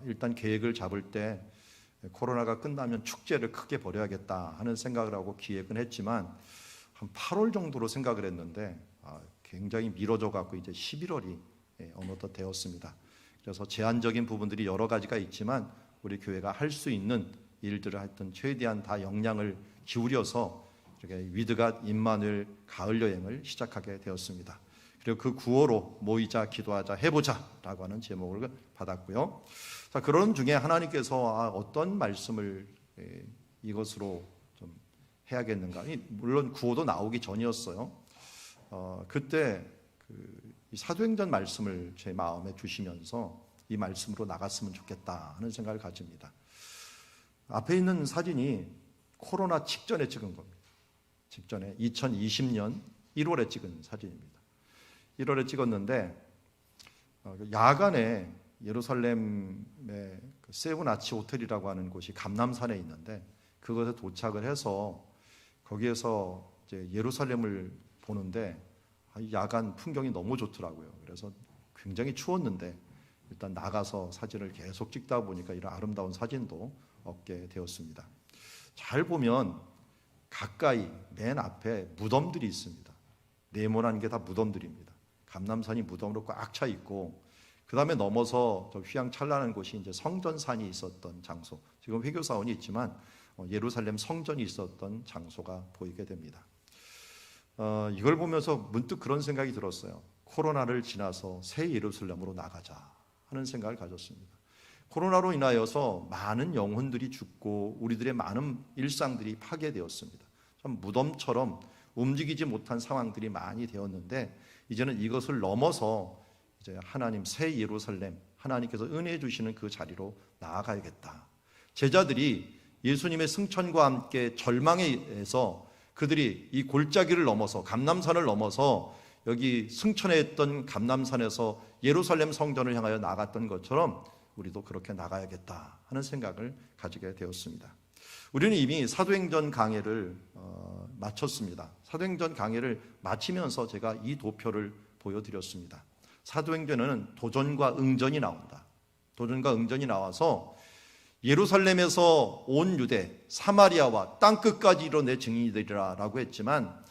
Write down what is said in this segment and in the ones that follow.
일단 계획을 잡을 때 코로나가 끝나면 축제를 크게 벌여야겠다 하는 생각을 하고 기획은 했지만 한 8월 정도로 생각을 했는데 굉장히 미뤄져 갖고 이제 11월이 어느덧 되었습니다. 그래서 제한적인 부분들이 여러 가지가 있지만 우리 교회가 할 수 있는 일들을 하여튼 최대한 다 역량을 기울여서 이렇게 위드갓 임마누엘 가을 여행을 시작하게 되었습니다. 그리고 그 구호로 모이자 기도하자 해보자라고 하는 제목을 받았고요. 자, 그런 중에 하나님께서 어떤 말씀을 이것으로 좀 해야겠는가. 물론 구호도 나오기 전이었어요. 그때 이 사도행전 말씀을 제 마음에 주시면서 이 말씀으로 나갔으면 좋겠다 하는 생각을 가집니다. 앞에 있는 사진이 코로나 직전에 찍은 겁니다. 직전에 2020년 1월에 찍은 사진입니다. 1월에 찍었는데 야간에 예루살렘의 세븐아치 호텔이라고 하는 곳이 감람산에 있는데 그것에 도착을 해서 거기에서 이제 예루살렘을 보는데 야간 풍경이 너무 좋더라고요. 그래서 굉장히 추웠는데 일단 나가서 사진을 계속 찍다 보니까 이런 아름다운 사진도 얻게 되었습니다. 잘 보면 가까이 맨 앞에 무덤들이 있습니다. 네모난 게 다 무덤들입니다. 감람산이 무덤으로 꽉 차 있고 그 다음에 넘어서 저 휘황찬란한 곳이 이제 성전산이 있었던 장소. 지금 회교사원이 있지만 예루살렘 성전이 있었던 장소가 보이게 됩니다. 이걸 보면서 문득 그런 생각이 들었어요. 코로나를 지나서 새 예루살렘으로 나가자 하는 생각을 가졌습니다. 코로나로 인하여서 많은 영혼들이 죽고 우리들의 많은 일상들이 파괴되었습니다. 참 무덤처럼 움직이지 못한 상황들이 많이 되었는데 이제는 이것을 넘어서 이제 하나님 새 예루살렘, 하나님께서 은혜 주시는 그 자리로 나아가야겠다. 제자들이 예수님의 승천과 함께 절망에 의해서 그들이 이 골짜기를 넘어서 감람산을 넘어서 여기 승천했던 감람산에서 예루살렘 성전을 향하여 나갔던 것처럼 우리도 그렇게 나가야겠다 하는 생각을 가지게 되었습니다. 우리는 이미 사도행전 강해를 마쳤습니다. 사도행전 강해를 마치면서 제가 이 도표를 보여드렸습니다. 사도행전에는 도전과 응전이 나온다. 도전과 응전이 나와서 예루살렘에서 온 유대, 사마리아와 땅끝까지로 내 증인이되리라 라고 했지만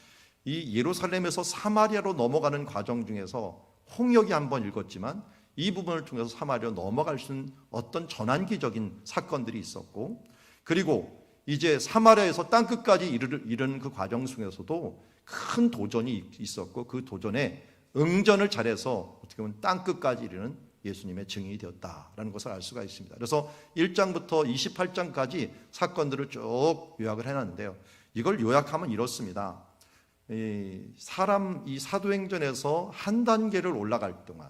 이 예루살렘에서 사마리아로 넘어가는 과정 중에서 홍역이 한번 읽었지만 이 부분을 통해서 사마리아로 넘어갈 수 있는 어떤 전환기적인 사건들이 있었고 그리고 이제 사마리아에서 땅끝까지 이르는 그 과정 중에서도 큰 도전이 있었고 그 도전에 응전을 잘해서 어떻게 보면 땅끝까지 이르는 예수님의 증인이 되었다라는 것을 알 수가 있습니다. 그래서 1장부터 28장까지 사건들을 쭉 요약을 해놨는데요. 이걸 요약하면 이렇습니다. 이 사도행전에서 한 단계를 올라갈 동안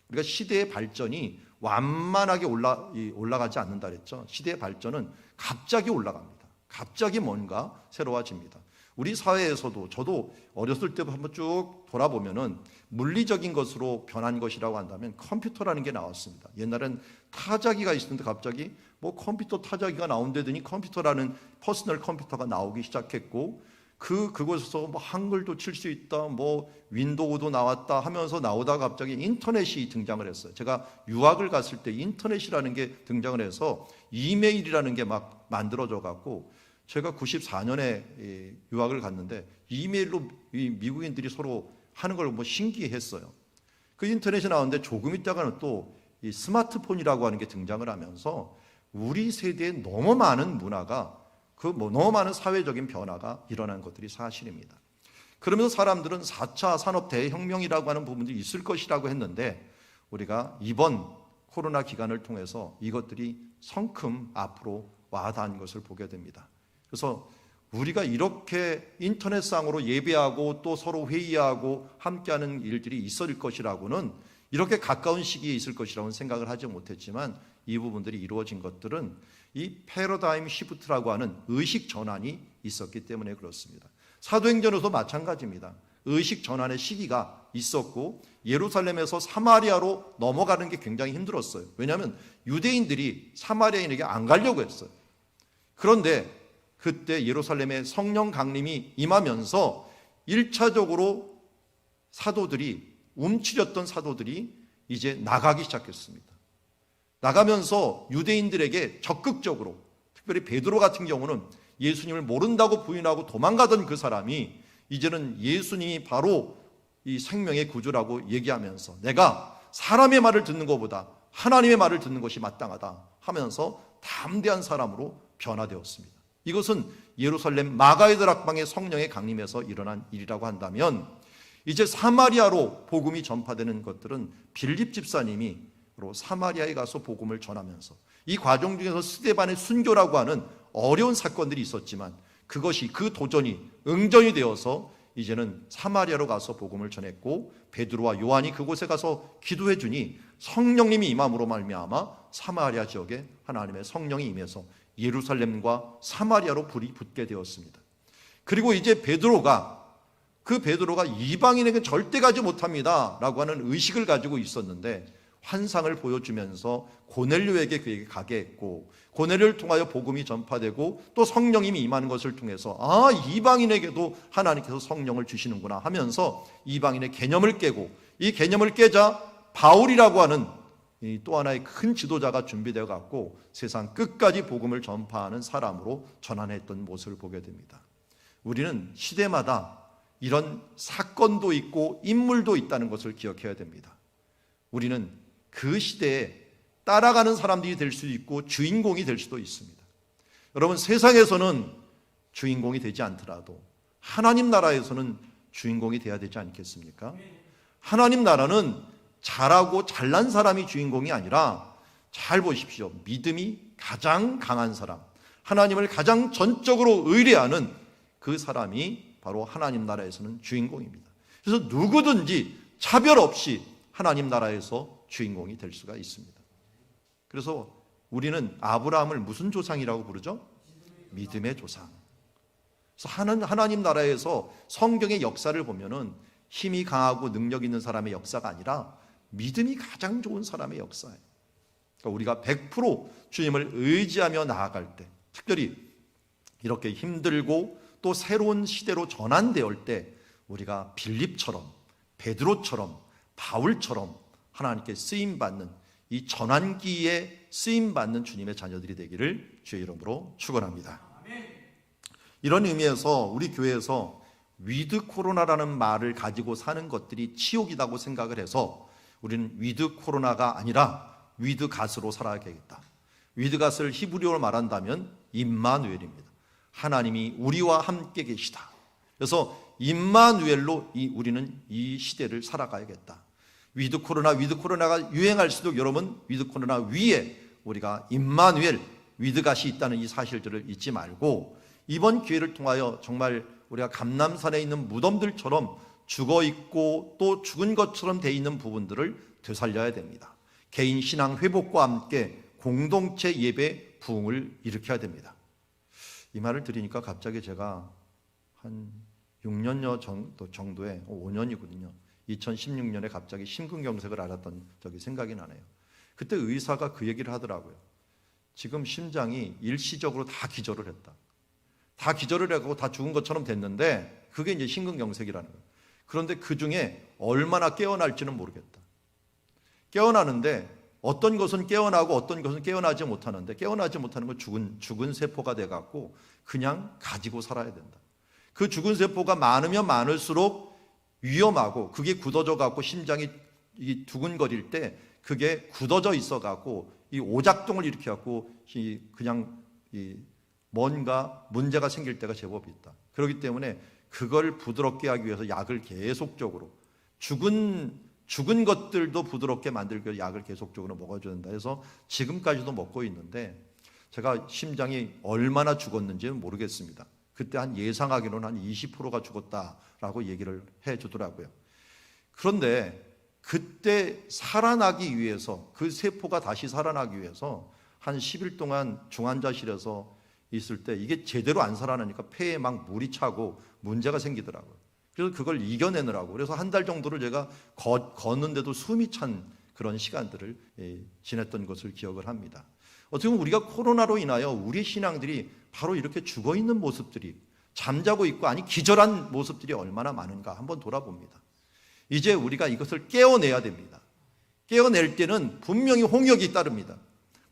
우리가 시대의 발전이 완만하게 올라가지 않는다 그랬죠. 시대의 발전은 갑자기 올라갑니다. 갑자기 뭔가 새로워집니다. 우리 사회에서도 저도 어렸을 때부터 한번 쭉 돌아보면은 물리적인 것으로 변한 것이라고 한다면 컴퓨터라는 게 나왔습니다. 옛날엔 타자기가 있었는데 갑자기 뭐 컴퓨터 타자기가 나온다더니 컴퓨터라는 퍼스널 컴퓨터가 나오기 시작했고 그곳에서 뭐 한글도 칠 수 있다, 뭐 윈도우도 나왔다 하면서 나오다가 갑자기 인터넷이 등장을 했어요. 제가 유학을 갔을 때 인터넷이라는 게 등장을 해서 이메일이라는 게 막 만들어져 갖고 제가 94년에 유학을 갔는데 이메일로 미국인들이 서로 하는 걸 뭐 신기했어요. 그 인터넷이 나오는데 조금 있다가는 또 이 스마트폰이라고 하는 게 등장을 하면서 우리 세대에 너무 많은 문화가 너무 많은 사회적인 변화가 일어난 것들이 사실입니다. 그러면서 사람들은 4차 산업 대혁명이라고 하는 부분들이 있을 것이라고 했는데 우리가 이번 코로나 기간을 통해서 이것들이 성큼 앞으로 와닿은 것을 보게 됩니다. 그래서 우리가 이렇게 인터넷상으로 예배하고 또 서로 회의하고 함께하는 일들이 있을 것이라고는 이렇게 가까운 시기에 있을 것이라고는 생각을 하지 못했지만 이 부분들이 이루어진 것들은 이 패러다임 시프트라고 하는 의식 전환이 있었기 때문에 그렇습니다. 사도행전에도 마찬가지입니다. 의식 전환의 시기가 있었고 예루살렘에서 사마리아로 넘어가는 게 굉장히 힘들었어요. 왜냐하면 유대인들이 사마리아인에게 안 가려고 했어요. 그런데 그때 예루살렘에 성령 강림이 임하면서 1차적으로 움츠렸던 사도들이 이제 나가기 시작했습니다. 나가면서 유대인들에게 적극적으로, 특별히 베드로 같은 경우는 예수님을 모른다고 부인하고 도망가던 그 사람이 이제는 예수님이 바로 이 생명의 구주라고 얘기하면서 내가 사람의 말을 듣는 것보다 하나님의 말을 듣는 것이 마땅하다 하면서 담대한 사람으로 변화되었습니다. 이것은 예루살렘 마가의 다락방의 성령의 강림에서 일어난 일이라고 한다면, 이제 사마리아로 복음이 전파되는 것들은 빌립 집사님이 사마리아에 가서 복음을 전하면서, 이 과정 중에서 스데반의 순교라고 하는 어려운 사건들이 있었지만 그것이, 그 도전이 응전이 되어서 이제는 사마리아로 가서 복음을 전했고, 베드로와 요한이 그곳에 가서 기도해 주니 성령님이 임함으로 말미암아 사마리아 지역에 하나님의 성령이 임해서 예루살렘과 사마리아로 불이 붙게 되었습니다. 그리고 이제 베드로가 이방인에게 절대 가지 못합니다 라고 하는 의식을 가지고 있었는데, 환상을 보여주면서 고넬료에게 그에게 가게 했고, 고넬료를 통하여 복음이 전파되고 또 성령님이 임하는 것을 통해서 이방인에게도 하나님께서 성령을 주시는구나 하면서 이방인의 개념을 깨고, 이 개념을 깨자 바울이라고 하는 또 하나의 큰 지도자가 준비되어 갖고 세상 끝까지 복음을 전파하는 사람으로 전환했던 모습을 보게 됩니다. 우리는 시대마다 이런 사건도 있고 인물도 있다는 것을 기억해야 됩니다. 우리는 그 시대에 따라가는 사람들이 될 수도 있고 주인공이 될 수도 있습니다. 여러분, 세상에서는 주인공이 되지 않더라도 하나님 나라에서는 주인공이 돼야 되지 않겠습니까? 하나님 나라는 잘하고 잘난 사람이 주인공이 아니라, 잘 보십시오, 믿음이 가장 강한 사람, 하나님을 가장 전적으로 의뢰하는 그 사람이 바로 하나님 나라에서는 주인공입니다. 그래서 누구든지 차별 없이 하나님 나라에서 주인공이 될 수가 있습니다. 그래서 우리는 아브라함을 무슨 조상이라고 부르죠? 믿음의 조상. 그래서 하나님 나라에서 성경의 역사를 보면은 힘이 강하고 능력 있는 사람의 역사가 아니라 믿음이 가장 좋은 사람의 역사예요. 그러니까 우리가 100% 주님을 의지하며 나아갈 때, 특별히 이렇게 힘들고 또 새로운 시대로 전환되올 때 우리가 빌립처럼, 베드로처럼, 바울처럼 하나님께 쓰임받는, 이 전환기에 쓰임받는 주님의 자녀들이 되기를 주의 이름으로 축원합니다. 이런 의미에서 우리 교회에서 위드 코로나라는 말을 가지고 사는 것들이 치욕이라고 생각을 해서 우리는 위드 코로나가 아니라 위드 갓으로 살아야겠다. 위드 갓을 히브리어로 말한다면 임마누엘입니다. 하나님이 우리와 함께 계시다. 그래서 임마누엘로 우리는 이 시대를 살아가야겠다. 위드 코로나가 유행할수록 여러분, 위드 코로나 위에 우리가 임마누엘, 위드 갓이 있다는 이 사실들을 잊지 말고, 이번 기회를 통하여 정말 우리가 감람산에 있는 무덤들처럼 죽어 있고 또 죽은 것처럼 돼 있는 부분들을 되살려야 됩니다. 개인 신앙 회복과 함께 공동체 예배 부흥을 일으켜야 됩니다. 이 말을 들으니까 갑자기 제가 한 6년여 정도에 5년이거든요. 2016년에 갑자기 심근경색을 앓았던 적이 생각이 나네요. 그때 의사가 그 얘기를 하더라고요. 지금 심장이 일시적으로 다 기절을 했다. 다 기절을 하고 다 죽은 것처럼 됐는데 그게 이제 심근경색이라는 거예요. 그런데 그 중에 얼마나 깨어날지는 모르겠다. 깨어나는데 어떤 것은 깨어나고 어떤 것은 깨어나지 못하는데, 깨어나지 못하는 건 죽은 세포가 돼갖고 그냥 가지고 살아야 된다. 그 죽은 세포가 많으면 많을수록 위험하고, 그게 굳어져 갖고 심장이 두근거릴 때 그게 굳어져 있어 갖고 이 오작동을 일으켜 갖고 그냥 뭔가 문제가 생길 때가 제법 있다. 그렇기 때문에 그걸 부드럽게 하기 위해서 약을 계속적으로, 죽은 것들도 부드럽게 만들기 위해서 약을 계속적으로 먹어줘야 된다 해서 지금까지도 먹고 있는데, 제가 심장이 얼마나 죽었는지는 모르겠습니다. 그때 한 예상하기로는 한 20%가 죽었다라고 얘기를 해주더라고요. 그런데 그때 살아나기 위해서, 그 세포가 다시 살아나기 위해서 한 10일 동안 중환자실에서 있을 때 이게 제대로 안 살아나니까 폐에 막 물이 차고 문제가 생기더라고요. 그래서 그걸 이겨내느라고, 그래서 한 달 정도를 제가 걷는데도 숨이 찬 그런 시간들을 지냈던 것을 기억을 합니다. 어떻게 보면 우리가 코로나로 인하여 우리 신앙들이 바로 이렇게 죽어있는 모습들이, 잠자고 있고 기절한 모습들이 얼마나 많은가 한번 돌아봅니다. 이제 우리가 이것을 깨어내야 됩니다. 깨어낼 때는 분명히 홍역이 따릅니다.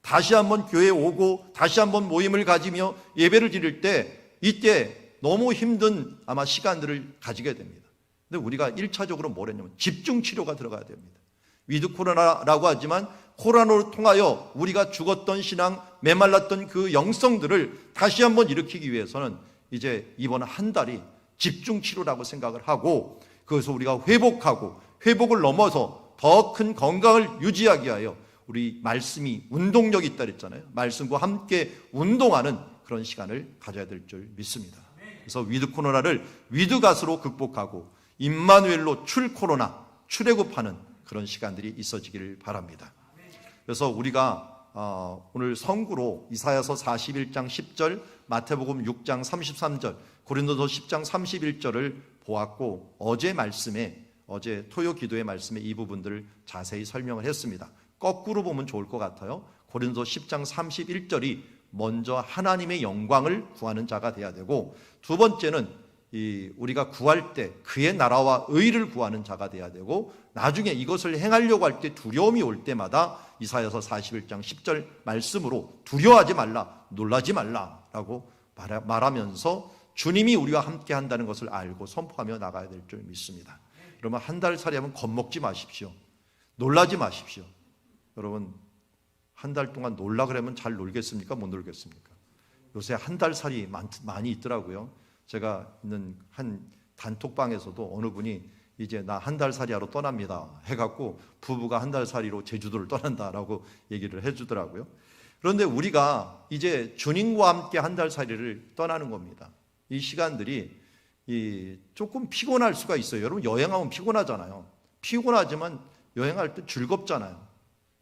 다시 한번 교회에 오고 다시 한번 모임을 가지며 예배를 드릴 때 이때 너무 힘든 아마 시간들을 가지게 됩니다. 근데 우리가 1차적으로 뭘 했냐면 집중 치료가 들어가야 됩니다. 위드 코로나라고 하지만 코로나로 통하여 우리가 죽었던 신앙, 메말랐던 그 영성들을 다시 한번 일으키기 위해서는 이제 이번 한 달이 집중 치료라고 생각을 하고, 그래서 우리가 회복하고 회복을 넘어서 더 큰 건강을 유지하기 위하여 우리 말씀이 운동력이 있다 그랬잖아요. 말씀과 함께 운동하는 그런 시간을 가져야 될 줄 믿습니다. 그래서 위드 코로나를 위드 갓으로 극복하고 임마누엘로 출 코로나, 출애굽하는 그런 시간들이 있어지기를 바랍니다. 그래서 우리가 오늘 성구로 이사야서 41장 10절, 마태복음 6장 33절, 고린도서 10장 31절을 보았고, 어제 토요 기도의 말씀에 이 부분들을 자세히 설명을 했습니다. 거꾸로 보면 좋을 것 같아요. 고린도서 10장 31절이 먼저 하나님의 영광을 구하는 자가 돼야 되고, 두 번째는 우리가 구할 때 그의 나라와 의를 구하는 자가 돼야 되고, 나중에 이것을 행하려고 할 때 두려움이 올 때마다 이사야서 41장 10절 말씀으로 두려워하지 말라, 놀라지 말라라고 말하면서 주님이 우리와 함께 한다는 것을 알고 선포하며 나가야 될 줄 믿습니다. 그러면 한 달 살이 하면 겁먹지 마십시오. 놀라지 마십시오. 여러분, 한 달 동안 놀라 그러면 잘 놀겠습니까? 못 놀겠습니까? 요새 한 달 살이 많이 있더라고요. 제가 있는 한 단톡방에서도 어느 분이 이제 나 한 달 살이하러 떠납니다 해갖고 부부가 한 달 살이로 제주도를 떠난다라고 얘기를 해주더라고요. 그런데 우리가 이제 주님과 함께 한 달 살이를 떠나는 겁니다. 이 시간들이 조금 피곤할 수가 있어요. 여러분, 여행하면 피곤하잖아요. 피곤하지만 여행할 때 즐겁잖아요.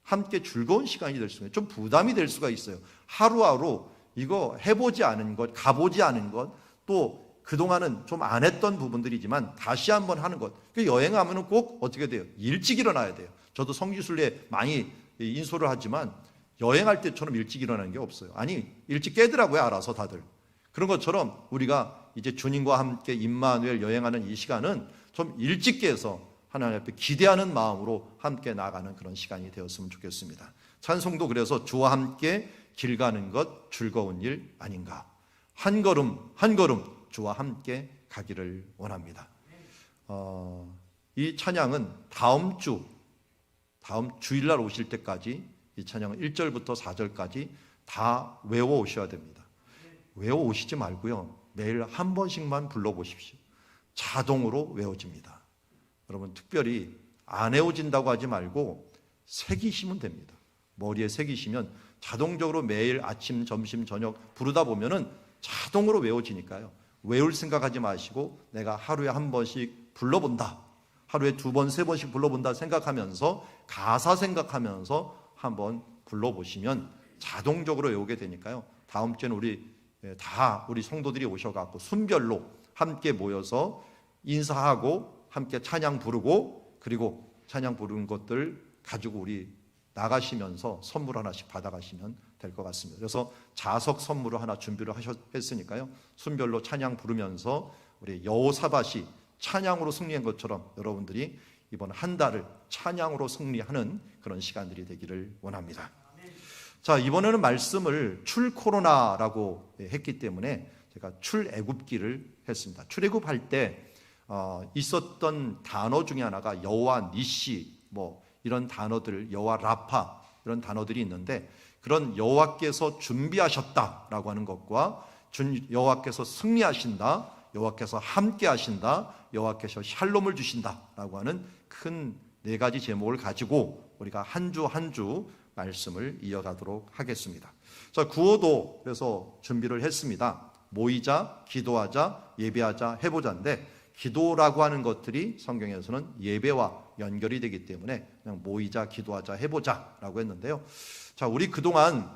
함께 즐거운 시간이 될 수가 있어요. 좀 부담이 될 수가 있어요. 하루하루 이거 해보지 않은 것, 가보지 않은 것, 또 그동안은 좀 안 했던 부분들이지만 다시 한번 하는 것. 여행하면 꼭 어떻게 돼요? 일찍 일어나야 돼요. 저도 성지순례 많이 인솔을 하지만 여행할 때처럼 일찍 일어나는 게 없어요. 아니, 일찍 깨더라고요, 알아서 다들. 그런 것처럼 우리가 이제 주님과 함께 임마누엘 여행하는 이 시간은 좀 일찍 깨서 하나님 앞에 기대하는 마음으로 함께 나가는 그런 시간이 되었으면 좋겠습니다. 찬송도 그래서 주와 함께 길 가는 것 즐거운 일 아닌가. 한 걸음 한 걸음 주와 함께 가기를 원합니다. 이 찬양은 다음 주일날 오실 때까지 이 찬양은 1절부터 4절까지 다 외워 오셔야 됩니다. 외워 오시지 말고요, 매일 한 번씩만 불러보십시오. 자동으로 외워집니다. 여러분, 특별히 안 외워진다고 하지 말고 새기시면 됩니다. 머리에 새기시면 자동적으로 매일 아침, 점심, 저녁 부르다 보면은 자동으로 외워지니까요. 외울 생각하지 마시고 내가 하루에 한 번씩 불러본다, 하루에 두 번, 세 번씩 불러본다 생각하면서, 가사 생각하면서 한번 불러보시면 자동적으로 외우게 되니까요. 다음 주에는 우리 성도들이 오셔갖고 순별로 함께 모여서 인사하고 함께 찬양 부르고, 그리고 찬양 부르는 것들 가지고 우리 나가시면서 선물 하나씩 받아가시면 될 것 같습니다. 그래서 자석 선물을 하나 준비를 했으니까요, 순별로 찬양 부르면서 우리 여호사밧이 찬양으로 승리한 것처럼 여러분들이 이번 한 달을 찬양으로 승리하는 그런 시간들이 되기를 원합니다. 자, 이번에는 말씀을 출 코로나라고 했기 때문에 제가 출애굽기를 했습니다. 출애굽할 때 있었던 단어 중에 하나가 여호와 니시, 이런 단어들, 여호와 라파, 이런 단어들이 있는데, 그런 여호와께서 준비하셨다라고 하는 것과 여호와께서 승리하신다, 여호와께서 함께 하신다, 여호와께서 샬롬을 주신다라고 하는 큰 네 가지 제목을 가지고 우리가 한 주 한 주 말씀을 이어가도록 하겠습니다. 자, 구호도 그래서 준비를 했습니다. 모이자, 기도하자, 예배하자, 해보자인데, 기도라고 하는 것들이 성경에서는 예배와 연결이 되기 때문에 그냥 모이자, 기도하자, 해보자라고 했는데요. 자, 우리 그동안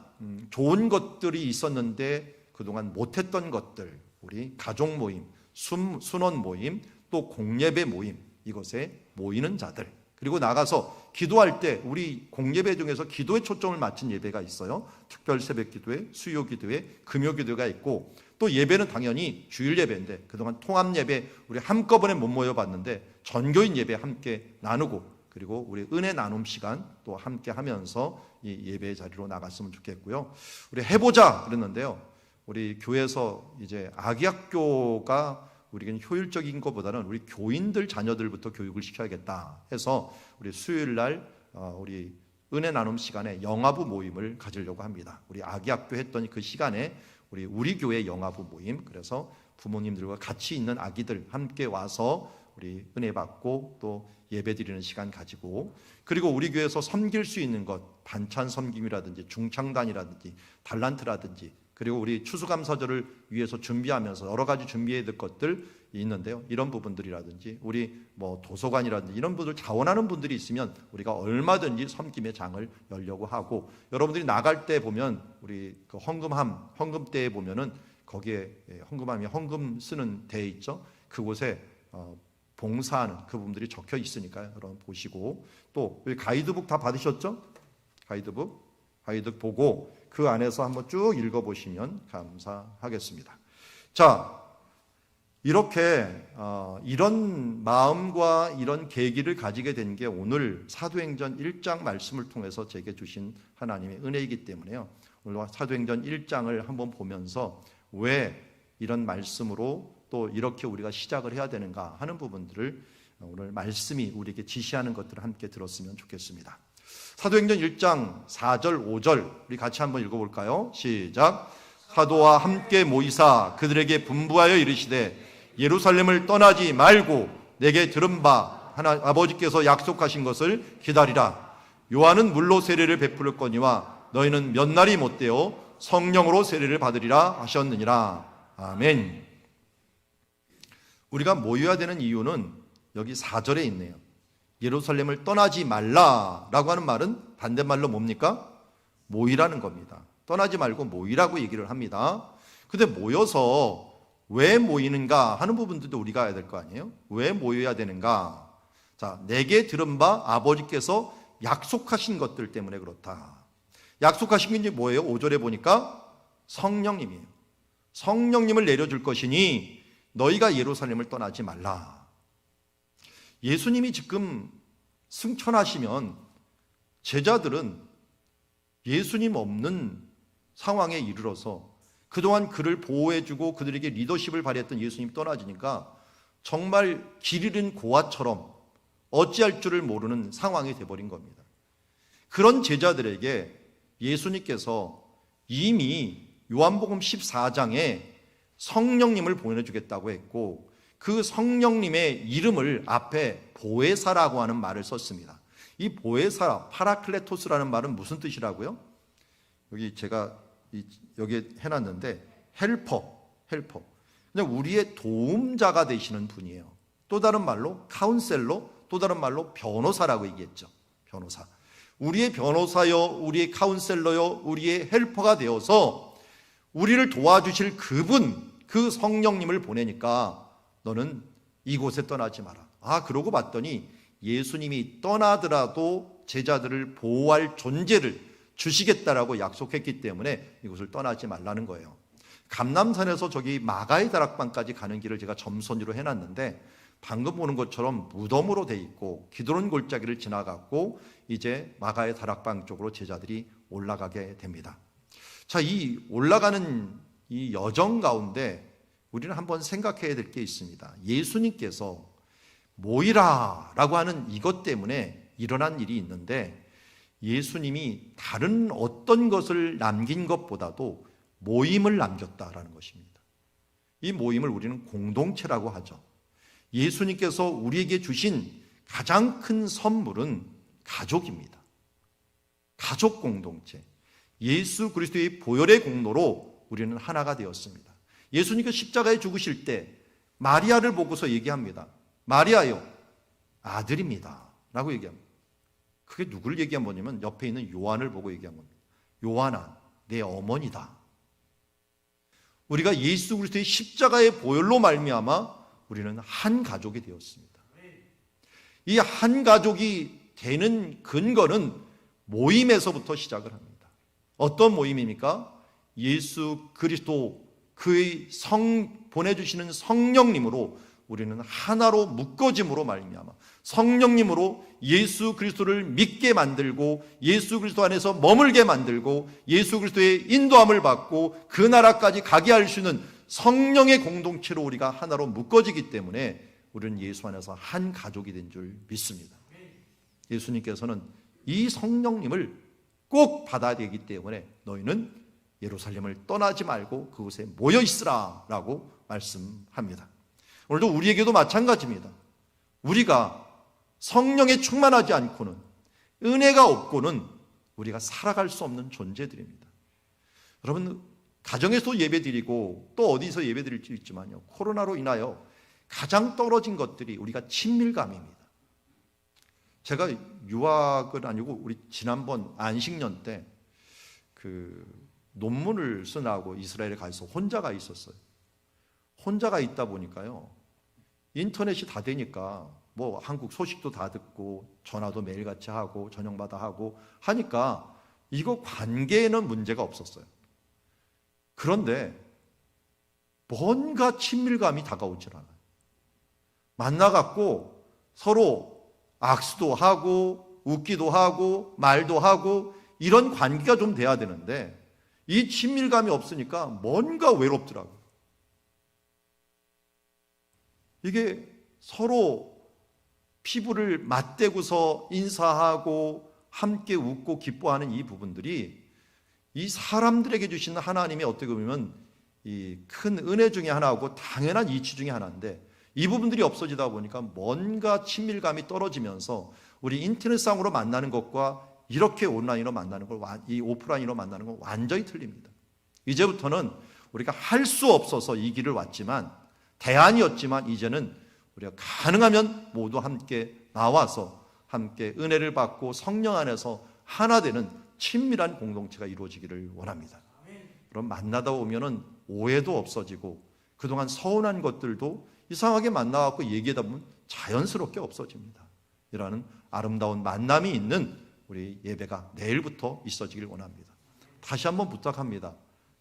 좋은 것들이 있었는데 그동안 못했던 것들, 우리 가족 모임, 순원 모임, 또 공예배 모임, 이것에 모이는 자들, 그리고 나가서 기도할 때 우리 공예배 중에서 기도에 초점을 맞춘 예배가 있어요. 특별 새벽 기도회, 수요 기도회, 금요 기도가 있고, 또 예배는 당연히 주일 예배인데 그동안 통합 예배 우리 한꺼번에 못 모여봤는데 전교인 예배 함께 나누고, 그리고 우리 은혜 나눔 시간 또 함께 하면서 이 예배의 자리로 나갔으면 좋겠고요. 우리 해보자 그랬는데요. 우리 교회에서 이제 아기학교가 우리는 효율적인 것보다는 우리 교인들 자녀들부터 교육을 시켜야겠다 해서 우리 수요일 날 우리 은혜 나눔 시간에 영아부 모임을 가지려고 합니다. 우리 아기학교 했던 그 시간에 우리 교회 영아부 모임, 그래서 부모님들과 같이 있는 아기들 함께 와서 우리 은혜 받고 또 예배 드리는 시간 가지고, 그리고 우리 교회에서 섬길 수 있는 것, 반찬 섬김이라든지 중창단이라든지 달란트라든지, 그리고 우리 추수감사절을 위해서 준비하면서 여러 가지 준비해야 될 것들 있는데요. 이런 부분들이라든지 우리 도서관이라든지 이런 분들 자원하는 분들이 있으면 우리가 얼마든지 섬김의 장을 열려고 하고, 여러분들이 나갈 때 보면 우리 그 헌금 때에 보면은 거기에 헌금함이 헌금 쓰는 데 있죠. 그곳에 봉사하는 그 부분들이 적혀 있으니까요. 여러분 보시고, 또 우리 가이드북 다 받으셨죠? 가이드북 보고 그 안에서 한번 쭉 읽어보시면 감사하겠습니다. 자, 이렇게 이런 마음과 이런 계기를 가지게 된 게 오늘 사도행전 1장 말씀을 통해서 제게 주신 하나님의 은혜이기 때문에요. 오늘 사도행전 1장을 한번 보면서 왜 이런 말씀으로 또 이렇게 우리가 시작을 해야 되는가 하는 부분들을 오늘 말씀이 우리에게 지시하는 것들을 함께 들었으면 좋겠습니다. 사도행전 1장 4절 5절 우리 같이 한번 읽어볼까요? 시작. 사도와 함께 모이사 그들에게 분부하여 이르시되 예루살렘을 떠나지 말고 내게 들은 바 아버지께서 약속하신 것을 기다리라. 요한은 물로 세례를 베풀었거니와 너희는 몇 날이 못되어 성령으로 세례를 받으리라 하셨느니라. 아멘. 우리가 모여야 되는 이유는 여기 4절에 있네요. 예루살렘을 떠나지 말라라고 하는 말은 반대말로 뭡니까? 모이라는 겁니다. 떠나지 말고 모이라고 얘기를 합니다. 근데 모여서 왜 모이는가 하는 부분들도 우리가 알아야 될 거 아니에요? 왜 모여야 되는가? 자, 내게 들은 바 아버지께서 약속하신 것들 때문에 그렇다. 약속하신 게 뭐예요? 5절에 보니까 성령님이에요. 성령님을 내려줄 것이니 너희가 예루살렘을 떠나지 말라. 예수님이 지금 승천하시면 제자들은 예수님 없는 상황에 이르러서 그동안 그를 보호해주고 그들에게 리더십을 발휘했던 예수님이 떠나지니까 정말 길 잃은 고아처럼 어찌할 줄을 모르는 상황이 돼버린 겁니다. 그런 제자들에게 예수님께서 이미 요한복음 14장에 성령님을 보내주겠다고 했고, 그 성령님의 이름을 앞에 보혜사라고 하는 말을 썼습니다. 이 보혜사, 파라클레토스라는 말은 무슨 뜻이라고요? 여기 제가 여기에 해놨는데 헬퍼. 그냥 우리의 도움자가 되시는 분이에요. 또 다른 말로 카운셀러, 또 다른 말로 변호사라고 얘기했죠. 변호사. 우리의 변호사요, 우리의 카운셀러요, 우리의 헬퍼가 되어서 우리를 도와주실 그분, 그 성령님을 보내니까 너는 이곳에 떠나지 마라. 그러고 봤더니 예수님이 떠나더라도 제자들을 보호할 존재를 주시겠다라고 약속했기 때문에 이곳을 떠나지 말라는 거예요. 감람산에서 저기 마가의 다락방까지 가는 길을 제가 점선으로 해놨는데 방금 보는 것처럼 무덤으로 돼 있고 기드론 골짜기를 지나갔고 이제 마가의 다락방 쪽으로 제자들이 올라가게 됩니다. 자, 이 올라가는 이 여정 가운데 우리는 한번 생각해야 될 게 있습니다. 예수님께서 모이라라고 하는 이것 때문에 일어난 일이 있는데, 예수님이 다른 어떤 것을 남긴 것보다도 모임을 남겼다라는 것입니다. 이 모임을 우리는 공동체라고 하죠. 예수님께서 우리에게 주신 가장 큰 선물은 가족입니다. 가족 공동체. 예수 그리스도의 보혈의 공로로 우리는 하나가 되었습니다. 예수님께서 십자가에 죽으실 때 마리아를 보고서 얘기합니다. 마리아요, 아들입니다 라고 얘기합니다. 그게 누구를 얘기한 거냐면 옆에 있는 요한을 보고 얘기한 겁니다. 요한아, 내 어머니다. 우리가 예수 그리스도의 십자가의 보혈로 말미암아 우리는 한 가족이 되었습니다. 이 한 가족이 되는 근거는 모임에서부터 시작을 합니다. 어떤 모임입니까? 예수 그리스도 그의 보내주시는 성령님으로 우리는 하나로 묶어짐으로 말미암아 성령님으로 예수 그리스도를 믿게 만들고 예수 그리스도 안에서 머물게 만들고 예수 그리스도의 인도함을 받고 그 나라까지 가게 할 수 있는 성령의 공동체로 우리가 하나로 묶어지기 때문에 우리는 예수 안에서 한 가족이 된 줄 믿습니다. 예수님께서는 이 성령님을 꼭 받아야 되기 때문에 너희는 예루살렘을 떠나지 말고 그곳에 모여 있으라 라고 말씀합니다. 오늘도 우리에게도 마찬가지입니다. 우리가 성령에 충만하지 않고는, 은혜가 없고는 우리가 살아갈 수 없는 존재들입니다. 여러분, 가정에서 예배드리고 또 어디서 예배드릴 수 있지만요, 코로나로 인하여 가장 떨어진 것들이 우리가 친밀감입니다. 제가 유학은 아니고 우리 지난번 안식년 때 그 논문을 쓰라고 이스라엘에 가서 혼자가 있었어요. 혼자가 있다 보니까요, 인터넷이 다 되니까 뭐 한국 소식도 다 듣고 전화도 매일같이 하고 저녁마다 하고 하니까 이거 관계에는 문제가 없었어요. 그런데 뭔가 친밀감이 다가오질 않아요. 만나갖고 서로 악수도 하고 웃기도 하고 말도 하고 이런 관계가 좀 돼야 되는데 이 친밀감이 없으니까 뭔가 외롭더라고요. 이게 서로 피부를 맞대고서 인사하고 함께 웃고 기뻐하는 이 부분들이 이 사람들에게 주시는 하나님의 어떻게 보면 이 큰 은혜 중에 하나고 당연한 이치 중에 하나인데 이 부분들이 없어지다 보니까 뭔가 친밀감이 떨어지면서 우리 인터넷상으로 만나는 것과 이렇게 온라인으로 만나는 걸, 이 오프라인으로 만나는 건 완전히 틀립니다. 이제부터는 우리가 할 수 없어서 이 길을 왔지만, 대안이었지만 이제는 우리가 가능하면 모두 함께 나와서 함께 은혜를 받고 성령 안에서 하나 되는 친밀한 공동체가 이루어지기를 원합니다. 그럼 만나다 보면은 오해도 없어지고 그동안 서운한 것들도 이상하게 만나갖고 얘기하다 보면 자연스럽게 없어집니다. 이라는 아름다운 만남이 있는 우리 예배가 내일부터 있어지길 원합니다. 다시 한번 부탁합니다.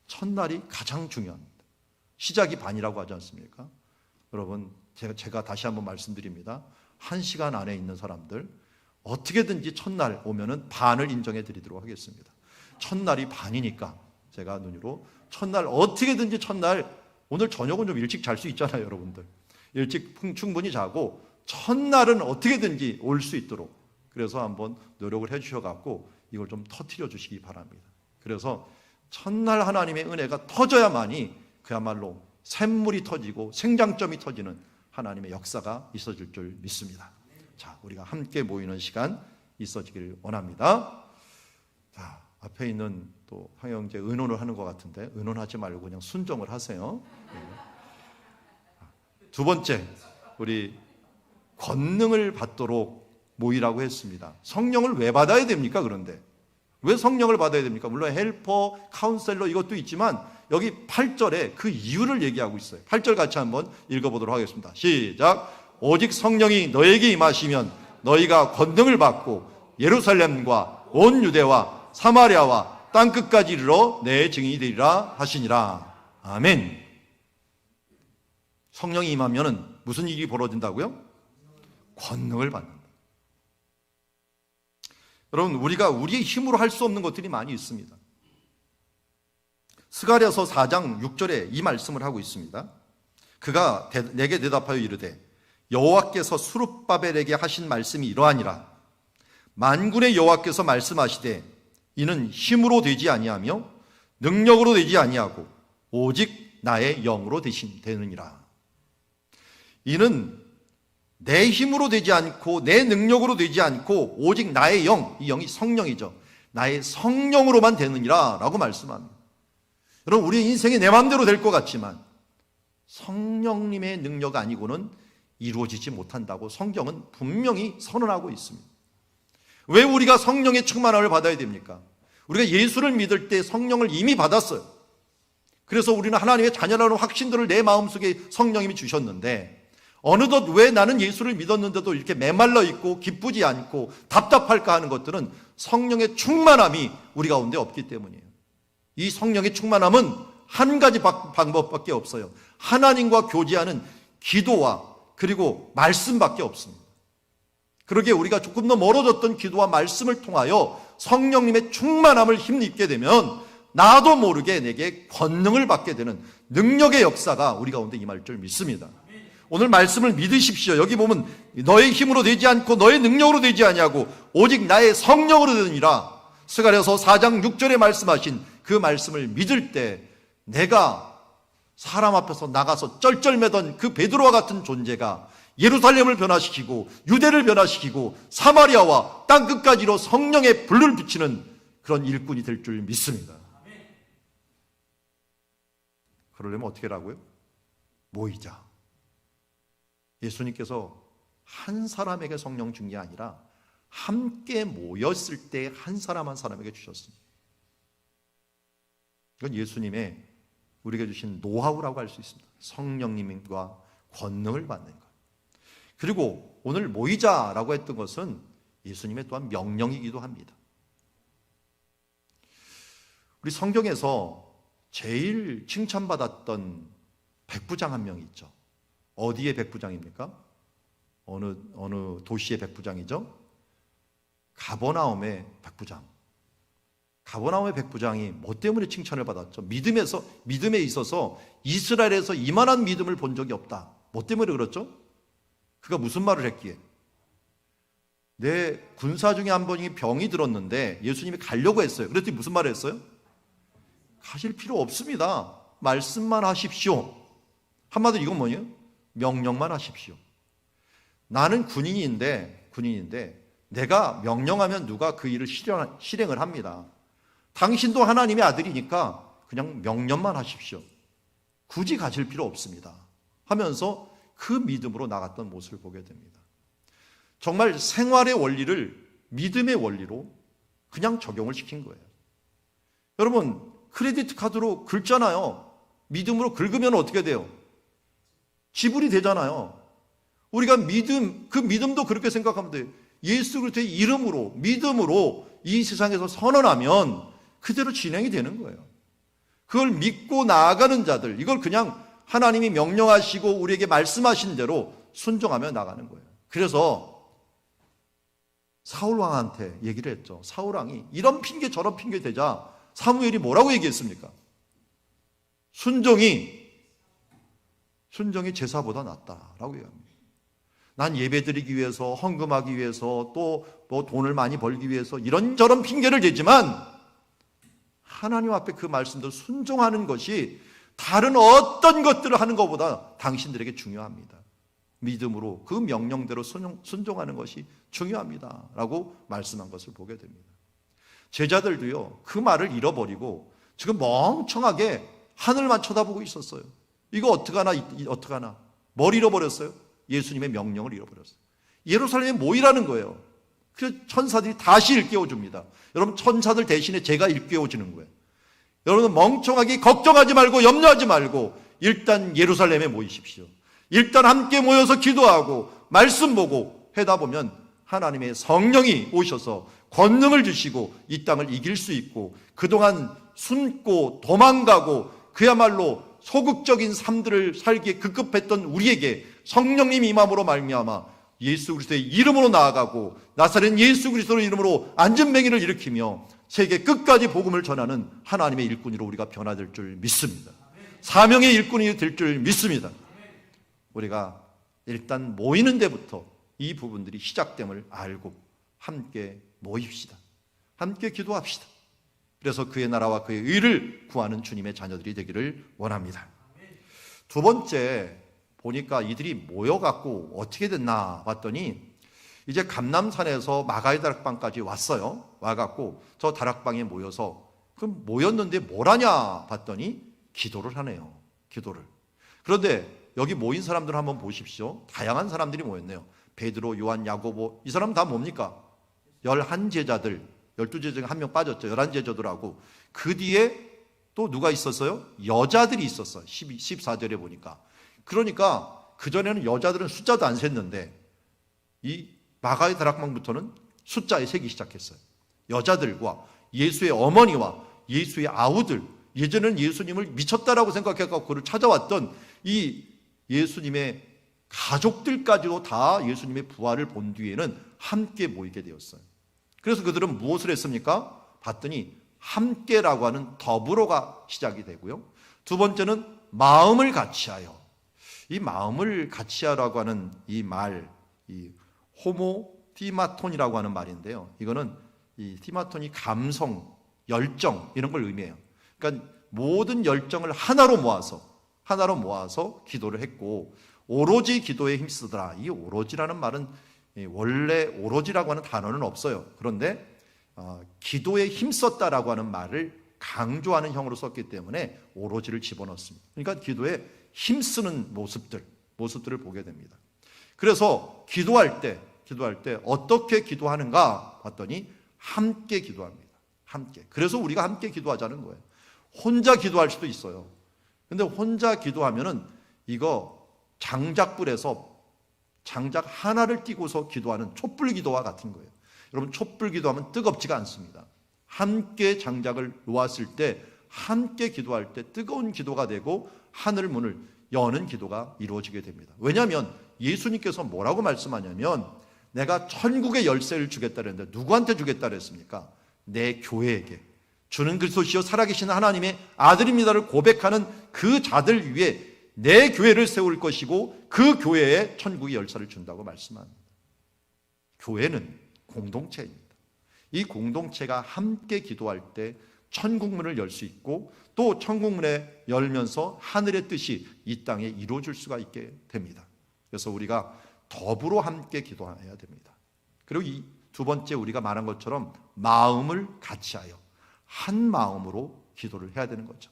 첫날이 가장 중요합니다. 시작이 반이라고 하지 않습니까? 여러분, 제가 다시 한번 말씀드립니다. 1시간 안에 있는 사람들 어떻게든지 첫날 오면은 반을 인정해 드리도록 하겠습니다. 첫날이 반이니까 제가 눈으로 첫날 어떻게든지 첫날, 오늘 저녁은 좀 일찍 잘 수 있잖아요, 여러분들. 일찍 충분히 자고 첫날은 어떻게든지 올 수 있도록 그래서 한번 노력을 해주셔갖고 이걸 좀 터뜨려 주시기 바랍니다. 그래서 첫날 하나님의 은혜가 터져야만이 그야말로 샘물이 터지고 생장점이 터지는 하나님의 역사가 있어질 줄 믿습니다. 자, 우리가 함께 모이는 시간 있어지기를 원합니다. 자, 앞에 있는 또 황영재 의논을 하는 것 같은데 의논하지 말고 그냥 순종을 하세요. 네. 두 번째, 우리 권능을 받도록 모이라고 했습니다. 성령을 왜 받아야 됩니까? 그런데 왜 성령을 받아야 됩니까? 물론 헬퍼, 카운셀러 이것도 있지만 여기 8절에 그 이유를 얘기하고 있어요. 8절 같이 한번 읽어보도록 하겠습니다. 시작. 오직 성령이 너에게 임하시면 너희가 권능을 받고 예루살렘과 온 유대와 사마리아와 땅끝까지 이르러 내 증인이 되리라 하시니라. 아멘. 성령이 임하면 무슨 일이 벌어진다고요? 권능을 받는다. 여러분, 우리가 우리의 힘으로 할 수 없는 것들이 많이 있습니다. 스가랴서 4장 6절에 이 말씀을 하고 있습니다. 그가 내게 대답하여 이르되 여호와께서 스룹바벨에게 하신 말씀이 이러하니라. 만군의 여호와께서 말씀하시되 이는 힘으로 되지 아니하며 능력으로 되지 아니하고 오직 나의 영으로 되느니라. 이는 내 힘으로 되지 않고 내 능력으로 되지 않고 오직 나의 영, 이 영이 성령이죠. 나의 성령으로만 되느니라 라고 말씀합니다. 여러분, 우리 인생이 내 마음대로 될 것 같지만 성령님의 능력 아니고는 이루어지지 못한다고 성경은 분명히 선언하고 있습니다. 왜 우리가 성령의 충만함을 받아야 됩니까? 우리가 예수를 믿을 때 성령을 이미 받았어요. 그래서 우리는 하나님의 자녀라는 확신들을 내 마음속에 성령님이 주셨는데 어느덧 왜 나는 예수를 믿었는데도 이렇게 메말라 있고 기쁘지 않고 답답할까 하는 것들은 성령의 충만함이 우리 가운데 없기 때문이에요. 이 성령의 충만함은 한 가지 방법밖에 없어요. 하나님과 교제하는 기도와 그리고 말씀밖에 없습니다. 그러기에 우리가 조금 더 멀어졌던 기도와 말씀을 통하여 성령님의 충만함을 힘입게 되면 나도 모르게 내게 권능을 받게 되는 능력의 역사가 우리 가운데 임할 줄 믿습니다. 오늘 말씀을 믿으십시오. 여기 보면 너의 힘으로 되지 않고 너의 능력으로 되지 아니하고 오직 나의 성령으로 되느니라. 스가랴서 4장 6절에 말씀하신 그 말씀을 믿을 때 내가 사람 앞에서 나가서 쩔쩔매던 그 베드로와 같은 존재가 예루살렘을 변화시키고 유대를 변화시키고 사마리아와 땅끝까지로 성령의 불을 비치는 그런 일꾼이 될 줄 믿습니다. 그러려면 어떻게 하라고요? 모이자. 예수님께서 한 사람에게 성령 준 게 아니라 함께 모였을 때 한 사람 한 사람에게 주셨습니다. 이건 예수님의 우리에게 주신 노하우라고 할 수 있습니다. 성령님과 권능을 받는 것. 그리고 오늘 모이자라고 했던 것은 예수님의 또한 명령이기도 합니다. 우리 성경에서 제일 칭찬받았던 백부장 한 명이 있죠. 어디의 백부장입니까? 어느 도시의 백부장이죠? 가버나움의 백부장. 가버나움의 백부장이 뭐 때문에 칭찬을 받았죠? 믿음에 있어서 이스라엘에서 이만한 믿음을 본 적이 없다. 뭐 때문에 그렇죠? 그가 무슨 말을 했기에? 내 군사 중에 한 분이 병이 들었는데 예수님이 가려고 했어요. 그랬더니 무슨 말을 했어요? 가실 필요 없습니다. 말씀만 하십시오. 한마디로 이건 뭐예요? 명령만 하십시오. 나는 군인인데 내가 명령하면 누가 그 일을 실행을 합니다. 당신도 하나님의 아들이니까 그냥 명령만 하십시오. 굳이 가실 필요 없습니다. 하면서 그 믿음으로 나갔던 모습을 보게 됩니다. 정말 생활의 원리를 믿음의 원리로 그냥 적용을 시킨 거예요. 여러분, 크레디트 카드로 긁잖아요. 믿음으로 긁으면 어떻게 돼요? 지불이 되잖아요. 우리가 그 믿음도 그렇게 생각하면 돼요. 예수 그리스도의 이름으로, 믿음으로 이 세상에서 선언하면 그대로 진행이 되는 거예요. 그걸 믿고 나아가는 자들, 이걸 그냥 하나님이 명령하시고 우리에게 말씀하신 대로 순종하며 나가는 거예요. 그래서 사울왕한테 얘기를 했죠. 사울왕이 이런 핑계 저런 핑계 대자 사무엘이 뭐라고 얘기했습니까? 순종이 제사보다 낫다라고 얘기합니다. 난 예배드리기 위해서, 헌금하기 위해서, 또 뭐 돈을 많이 벌기 위해서 이런저런 핑계를 대지만 하나님 앞에 그 말씀대로 순종하는 것이 다른 어떤 것들을 하는 것보다 당신들에게 중요합니다. 믿음으로 그 명령대로 순종하는 것이 중요합니다 라고 말씀한 것을 보게 됩니다. 제자들도요, 그 말을 잃어버리고 지금 멍청하게 하늘만 쳐다보고 있었어요. 이거 어떡하나. 뭘 잃어버렸어요? 예수님의 명령을 잃어버렸어요. 예루살렘에 모이라는 거예요. 그래서 천사들이 다시 일깨워줍니다. 여러분, 천사들 대신에 제가 일깨워주는 거예요. 여러분, 멍청하게 걱정하지 말고 염려하지 말고 일단 예루살렘에 모이십시오. 일단 함께 모여서 기도하고 말씀 보고 하다 보면 하나님의 성령이 오셔서 권능을 주시고 이 땅을 이길 수 있고 그동안 숨고 도망가고 그야말로 소극적인 삶들을 살기에 급급했던 우리에게 성령님 임함으로 말미암아 예수 그리스도의 이름으로 나아가고 나사렛 예수 그리스도의 이름으로 안전맹이를 일으키며 세계 끝까지 복음을 전하는 하나님의 일꾼으로 우리가 변화될 줄 믿습니다. 사명의 일꾼이 될 줄 믿습니다. 우리가 일단 모이는 데부터 이 부분들이 시작됨을 알고 함께 모입시다. 함께 기도합시다. 그래서 그의 나라와 그의 의를 구하는 주님의 자녀들이 되기를 원합니다. 두 번째, 보니까 이들이 모여갖고 어떻게 됐나 봤더니 이제 감람산에서 마가의 다락방까지 왔어요. 와갖고 저 다락방에 모여서 그럼 모였는데 뭘 하냐 봤더니 기도를 하네요. 기도를. 그런데 여기 모인 사람들 한번 보십시오. 다양한 사람들이 모였네요. 베드로, 요한, 야고보, 이 사람 다 뭡니까? 11제자들, 12제자 중에 한 명 빠졌죠. 11제자들하고 그 뒤에 또 누가 있었어요? 여자들이 있었어요. 14절에 보니까. 그러니까 그전에는 여자들은 숫자도 안 셌는데 이 마가의 다락방부터는 숫자에 세기 시작했어요. 여자들과 예수의 어머니와 예수의 아우들, 예전에는 예수님을 미쳤다라고 생각해서 그를 찾아왔던 이 예수님의 가족들까지도 다 예수님의 부활을 본 뒤에는 함께 모이게 되었어요. 그래서 그들은 무엇을 했습니까? 봤더니 함께라고 하는 더불어가 시작이 되고요. 두 번째는 마음을 같이하여. 이 마음을 같이하라고 하는 이 말, 이 호모티마톤이라고 하는 말인데요. 이거는 이 티마톤이 감성, 열정 이런 걸 의미해요. 그러니까 모든 열정을 하나로 모아서 기도를 했고 오로지 기도에 힘쓰더라. 이 오로지라는 말은 원래 오로지라고 하는 단어는 없어요. 그런데 기도에 힘썼다라고 하는 말을 강조하는 형으로 썼기 때문에 오로지를 집어넣습니다. 그러니까 기도에 힘쓰는 모습들을 보게 됩니다. 그래서 기도할 때 어떻게 기도하는가 봤더니 함께 기도합니다. 함께. 그래서 우리가 함께 기도하자는 거예요. 혼자 기도할 수도 있어요. 근데 혼자 기도하면은 이거 장작불에서 장작 하나를 띄고서 기도하는 촛불 기도와 같은 거예요. 여러분, 촛불 기도하면 뜨겁지가 않습니다. 함께 장작을 놓았을 때, 함께 기도할 때 뜨거운 기도가 되고 하늘 문을 여는 기도가 이루어지게 됩니다. 왜냐하면 예수님께서 뭐라고 말씀하냐면 내가 천국의 열쇠를 주겠다 그랬는데 누구한테 주겠다 그랬습니까? 내 교회에게. 주는 그리스도시요 살아계신 하나님의 아들입니다를 고백하는 그 자들 위에 내 교회를 세울 것이고 그 교회에 천국의 열쇠를 준다고 말씀합니다. 교회는 공동체입니다. 이 공동체가 함께 기도할 때 천국문을 열 수 있고 또 천국문에 열면서 하늘의 뜻이 이 땅에 이루어질 수가 있게 됩니다. 그래서 우리가 더불어 함께 기도해야 됩니다. 그리고 이 두 번째 우리가 말한 것처럼 마음을 같이하여 한 마음으로 기도를 해야 되는 거죠.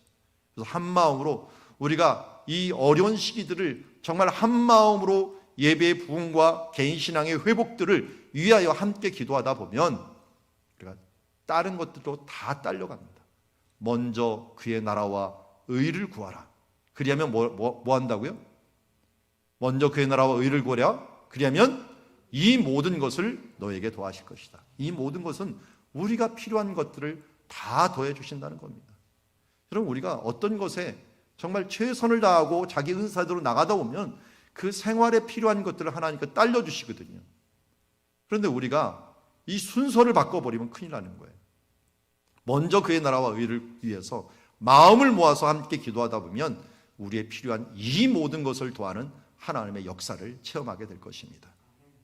그래서 한 마음으로 우리가 이 어려운 시기들을 정말 한 마음으로 예배의 부흥과 개인 신앙의 회복들을 위하여 함께 기도하다 보면 우리가 다른 것들도 다 딸려갑니다. 먼저 그의 나라와 의를 구하라. 그리하면 뭐 한다고요? 먼저 그의 나라와 의를 구하라. 그리하면 이 모든 것을 너에게 더하실 것이다. 이 모든 것은 우리가 필요한 것들을 다 더해 주신다는 겁니다. 여러분, 우리가 어떤 것에 정말 최선을 다하고 자기 은사대로 나가다 보면 그 생활에 필요한 것들을 하나님께 딸려 주시거든요. 그런데 우리가 이 순서를 바꿔버리면 큰일 나는 거예요. 먼저 그의 나라와 의를 위해서 마음을 모아서 함께 기도하다 보면 우리의 필요한 이 모든 것을 더하는 하나님의 역사를 체험하게 될 것입니다.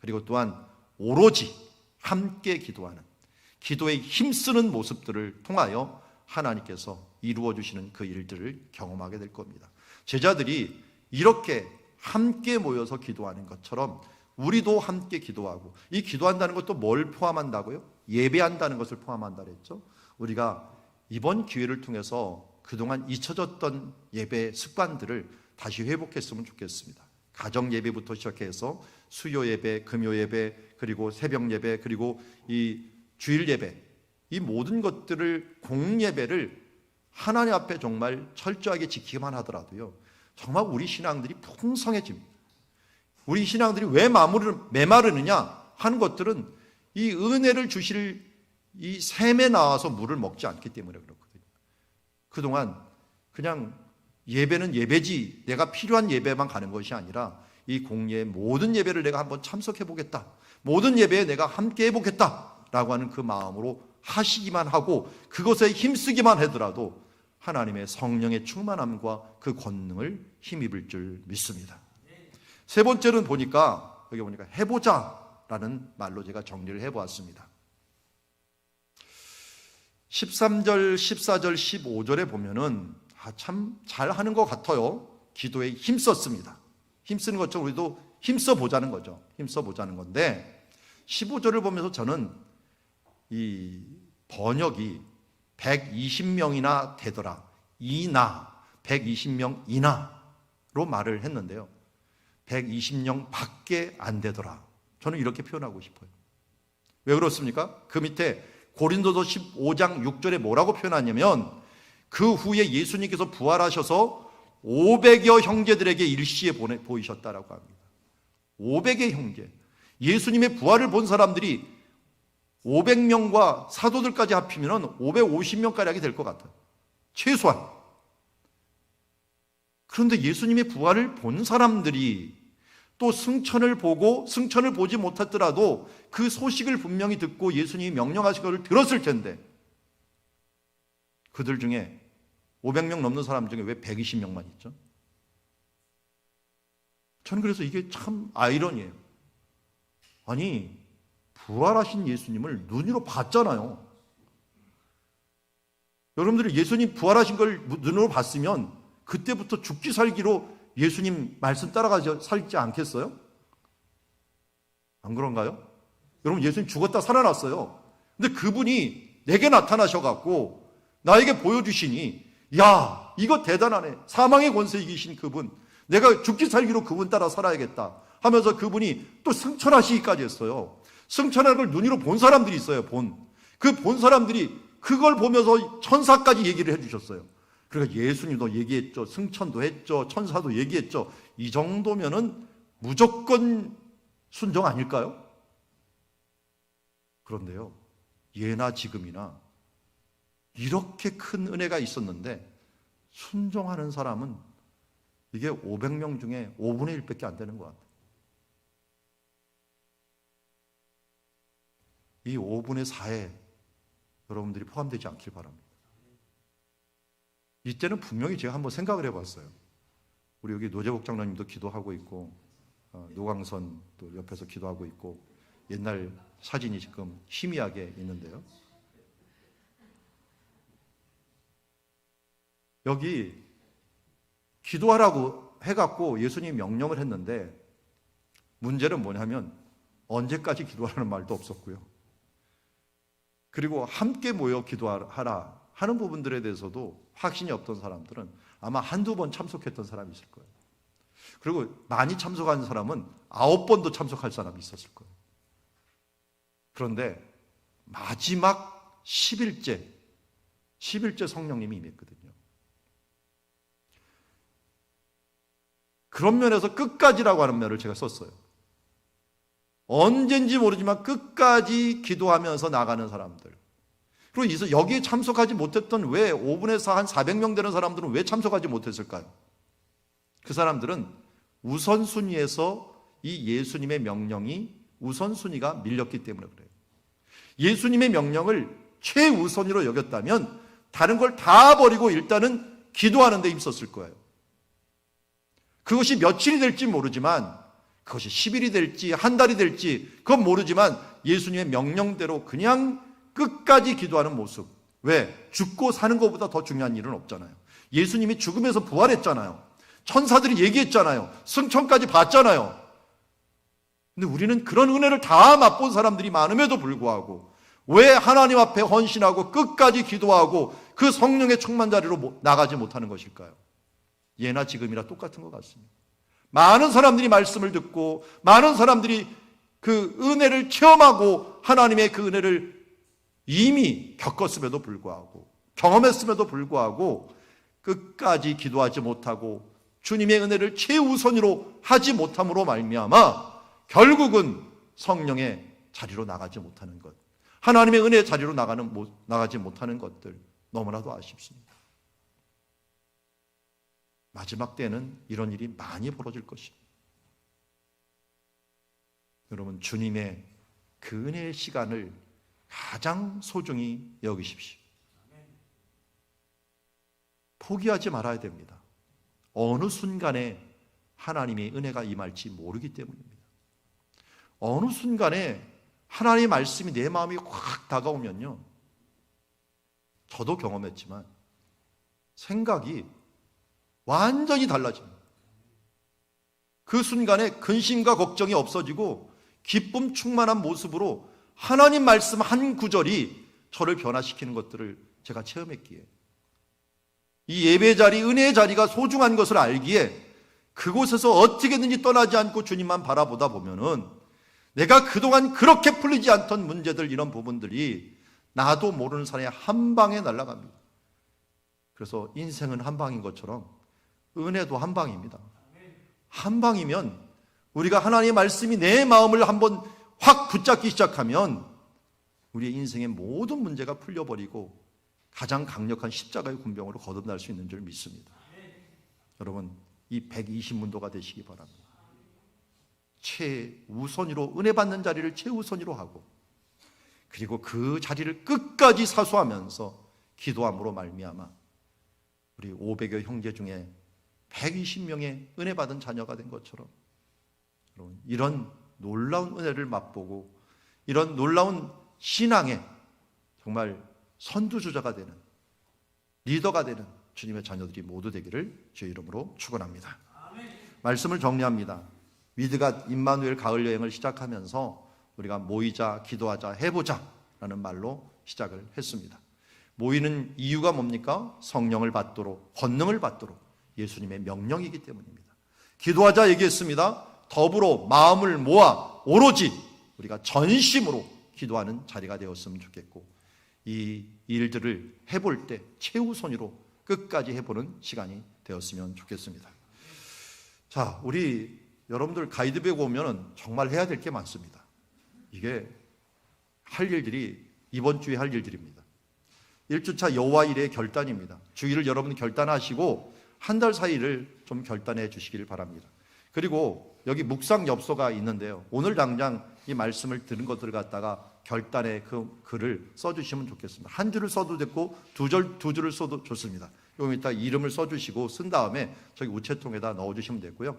그리고 또한 오로지 함께 기도하는, 기도에 힘쓰는 모습들을 통하여 하나님께서 이루어 주시는 그 일들을 경험하게 될 겁니다. 제자들이 이렇게 함께 모여서 기도하는 것처럼 우리도 함께 기도하고, 이 기도한다는 것도 뭘 포함한다고요? 예배한다는 것을 포함한다 그랬죠. 우리가 이번 기회를 통해서 그동안 잊혀졌던 예배 습관들을 다시 회복했으면 좋겠습니다. 가정 예배부터 시작해서 수요 예배, 금요 예배, 그리고 새벽 예배, 그리고 이 주일 예배, 이 모든 것들을 공예배를 하나님 앞에 정말 철저하게 지키기만 하더라도요, 정말 우리 신앙들이 풍성해집니다. 우리 신앙들이 왜 메마르느냐 하는 것들은 이 은혜를 주실 이 샘에 나와서 물을 먹지 않기 때문에 그렇거든요. 그동안 그냥 예배는 예배지, 내가 필요한 예배만 가는 것이 아니라 이 공예의 모든 예배를 내가 한번 참석해 보겠다, 모든 예배에 내가 함께 해보겠다 라고 하는 그 마음으로 하시기만 하고 그것에 힘쓰기만 하더라도 하나님의 성령의 충만함과 그 권능을 힘입을 줄 믿습니다. 세 번째는 여기 보니까 해보자라는 말로 제가 정리를 해보았습니다. 13절, 14절, 15절에 보면은 참 잘하는 것 같아요. 기도에 힘썼습니다. 힘쓰는 것처럼 우리도 힘써 보자는 거죠. 힘써 보자는 건데 15절을 보면서 저는 이 번역이 120명이나 되더라, 120명 이나로 말을 했는데요, 120명 밖에 안 되더라, 저는 이렇게 표현하고 싶어요. 왜 그렇습니까? 그 밑에 고린도서 15장 6절에 뭐라고 표현하냐면 그 후에 예수님께서 부활하셔서 500여 형제들에게 일시에 보이셨다라고 합니다. 500의 형제, 예수님의 부활을 본 사람들이 500명과 사도들까지 합치면 550명가량이 될 것 같아요, 최소한. 그런데 예수님의 부활을 본 사람들이 또 승천을 보고 승천을 보지 못했더라도 그 소식을 분명히 듣고 예수님이 명령하신 것을 들었을 텐데 그들 중에 500명 넘는 사람 중에 왜 120명만 있죠? 저는 그래서 이게 참 아이러니예요. 아니, 부활하신 예수님을 눈으로 봤잖아요. 여러분들이 예수님 부활하신 걸 눈으로 봤으면 그때부터 죽기 살기로 예수님 말씀 따라가지 살지 않겠어요? 안 그런가요? 여러분, 예수님 죽었다 살아났어요. 근데 그분이 내게 나타나셔갖고 나에게 보여주시니, 야, 이거 대단하네. 사망의 권세 이기신 그분, 내가 죽기 살기로 그분 따라 살아야겠다 하면서 그분이 또 승천하시기까지 했어요. 승천하는 걸 눈으로 본 사람들이 있어요. 그 본 사람들이 그걸 보면서 천사까지 얘기를 해주셨어요. 그러니까 예수님도 얘기했죠. 승천도 했죠. 천사도 얘기했죠. 이 정도면은 무조건 순종 아닐까요? 그런데요, 예나 지금이나 이렇게 큰 은혜가 있었는데 순종하는 사람은 이게 500명 중에 5분의 1밖에 안 되는 것 같아요. 이 5분의 4에 여러분들이 포함되지 않길 바랍니다. 이때는 분명히 제가 한번 생각을 해봤어요. 우리 여기 노재복 장로님도 기도하고 있고 노광선 또 옆에서 기도하고 있고 옛날 사진이 지금 희미하게 있는데요. 여기 기도하라고 해갖고 예수님이 명령을 했는데 문제는 뭐냐면 언제까지 기도하라는 말도 없었고요. 그리고 함께 모여 기도하라 하는 부분들에 대해서도 확신이 없던 사람들은 아마 한두 번 참석했던 사람이 있을 거예요. 그리고 많이 참석한 사람은 9번도 참석할 사람이 있었을 거예요. 그런데 마지막 10일째 성령님이 임했거든요. 그런 면에서 끝까지라고 하는 면을 제가 썼어요. 언젠지 모르지만 끝까지 기도하면서 나가는 사람들. 그리고 여기에 참석하지 못했던 왜 5분의 4 한 400명 되는 사람들은 왜 참석하지 못했을까요? 그 사람들은 우선순위에서 이 예수님의 명령이 우선순위가 밀렸기 때문에 그래요. 예수님의 명령을 최우선으로 여겼다면 다른 걸 다 버리고 일단은 기도하는 데 힘썼을 거예요. 그것이 며칠이 될지 모르지만 그것이 10일이 될지 한 달이 될지 그건 모르지만 예수님의 명령대로 그냥 끝까지 기도하는 모습. 왜? 죽고 사는 것보다 더 중요한 일은 없잖아요. 예수님이 죽음에서 부활했잖아요. 천사들이 얘기했잖아요. 승천까지 봤잖아요. 근데 우리는 그런 은혜를 다 맛본 사람들이 많음에도 불구하고 왜 하나님 앞에 헌신하고 끝까지 기도하고 그 성령의 충만자리로 나가지 못하는 것일까요? 예나 지금이나 똑같은 것 같습니다. 많은 사람들이 말씀을 듣고 많은 사람들이 그 은혜를 체험하고 하나님의 그 은혜를 이미 겪었음에도 불구하고 경험했음에도 불구하고 끝까지 기도하지 못하고 주님의 은혜를 최우선으로 하지 못함으로 말미암아 결국은 성령의 자리로 나가지 못하는 것, 하나님의 은혜의 자리로 나가지 못하는 것들 너무나도 아쉽습니다. 마지막 때는 이런 일이 많이 벌어질 것입니다. 여러분, 주님의 그 은혜의 시간을 가장 소중히 여기십시오. 포기하지 말아야 됩니다. 어느 순간에 하나님의 은혜가 임할지 모르기 때문입니다. 어느 순간에 하나님의 말씀이 내 마음이 확 다가오면요, 저도 경험했지만 생각이 완전히 달라집니다. 그 순간에 근심과 걱정이 없어지고 기쁨 충만한 모습으로 하나님 말씀 한 구절이 저를 변화시키는 것들을 제가 체험했기에, 이 예배 자리, 은혜의 자리가 소중한 것을 알기에 그곳에서 어떻게든지 떠나지 않고 주님만 바라보다 보면은 내가 그동안 그렇게 풀리지 않던 문제들, 이런 부분들이 나도 모르는 사이에 한 방에 날아갑니다. 그래서 인생은 한 방인 것처럼 은혜도 한 방입니다. 한 방이면 우리가 하나님의 말씀이 내 마음을 한번 확 붙잡기 시작하면 우리의 인생의 모든 문제가 풀려버리고 가장 강력한 십자가의 군병으로 거듭날 수 있는 줄 믿습니다. 여러분, 이 120문도가 되시기 바랍니다. 최우선으로, 은혜 받는 자리를 최우선으로 하고, 그리고 그 자리를 끝까지 사수하면서 기도함으로 말미암아 우리 500여 형제 중에 120명의 은혜 받은 자녀가 된 것처럼, 여러분, 이런 놀라운 은혜를 맛보고 이런 놀라운 신앙의 정말 선두주자가 되는, 리더가 되는 주님의 자녀들이 모두 되기를 주의 이름으로 축원합니다. 말씀을 정리합니다. 위드가 임마누엘 가을 여행을 시작하면서 우리가 모이자, 기도하자, 해보자 라는 말로 시작을 했습니다. 모이는 이유가 뭡니까? 성령을 받도록, 권능을 받도록 예수님의 명령이기 때문입니다. 기도하자 얘기했습니다. 더불어 마음을 모아 오로지 우리가 전심으로 기도하는 자리가 되었으면 좋겠고, 이 일들을 해볼 때 최우선으로 끝까지 해보는 시간이 되었으면 좋겠습니다. 자, 우리 여러분들 가이드백 오면 정말 해야 될 게 많습니다. 이게 할 일들이 이번 주에 할 일들입니다. 1주차 여호와 일의 결단입니다. 주일을 여러분 결단하시고 한 달 사이를 좀 결단해 주시길 바랍니다. 그리고 여기 묵상 엽서가 있는데요, 오늘 당장 이 말씀을 들은 것들을 갖다가 결단의 그 글을 써주시면 좋겠습니다. 한 줄을 써도 됐고 두 줄을 써도 좋습니다. 요금 이따 이름을 써주시고 쓴 다음에 저기 우체통에다 넣어주시면 되고요.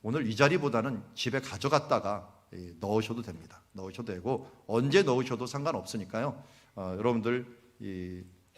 오늘 이 자리보다는 집에 가져갔다가 넣으셔도 됩니다. 넣으셔도 되고 언제 넣으셔도 상관없으니까요. 여러분들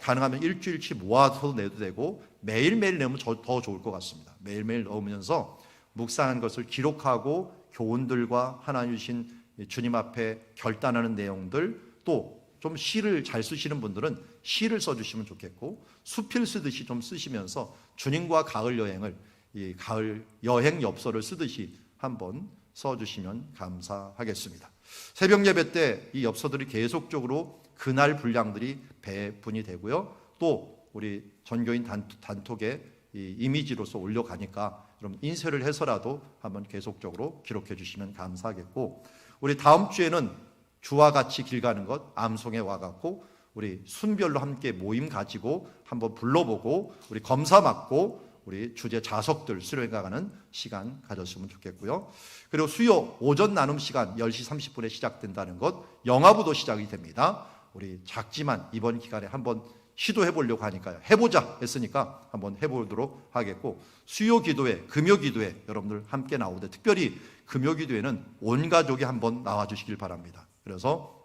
가능하면 일주일치 모아서 내도 되고 매일매일 내면 더 좋을 것 같습니다. 매일매일 넣으면서 묵상한 것을 기록하고 교훈들과 하나님 주신 주님 앞에 결단하는 내용들, 또 좀 시를 잘 쓰시는 분들은 시를 써주시면 좋겠고, 수필 쓰듯이 좀 쓰시면서 주님과 가을 여행을, 이 가을 여행 엽서를 쓰듯이 한번 써주시면 감사하겠습니다. 새벽 예배 때 이 엽서들이 계속적으로 그날 분량들이 배분이 되고요. 또 우리 전교인 단톡에 이 이미지로서 올려가니까 여러분 인쇄를 해서라도 한번 계속적으로 기록해 주시면 감사하겠고, 우리 다음 주에는 주와 같이 길 가는 것 암송에 와갖고 우리 순별로 함께 모임 가지고 한번 불러보고 우리 검사 맡고 우리 주제 자석들 수료해 가는 시간 가졌으면 좋겠고요. 그리고 수요 오전 나눔 시간 10시 30분에 시작된다는 것, 영화부도 시작이 됩니다. 우리 작지만 이번 기간에 한번 시도해 보려고 하니까요. 해보자 했으니까 한번 해보도록 하겠고, 수요 기도회, 금요 기도회 여러분들 함께 나오되, 특별히 금요 기도회는 온 가족이 한번 나와 주시길 바랍니다. 그래서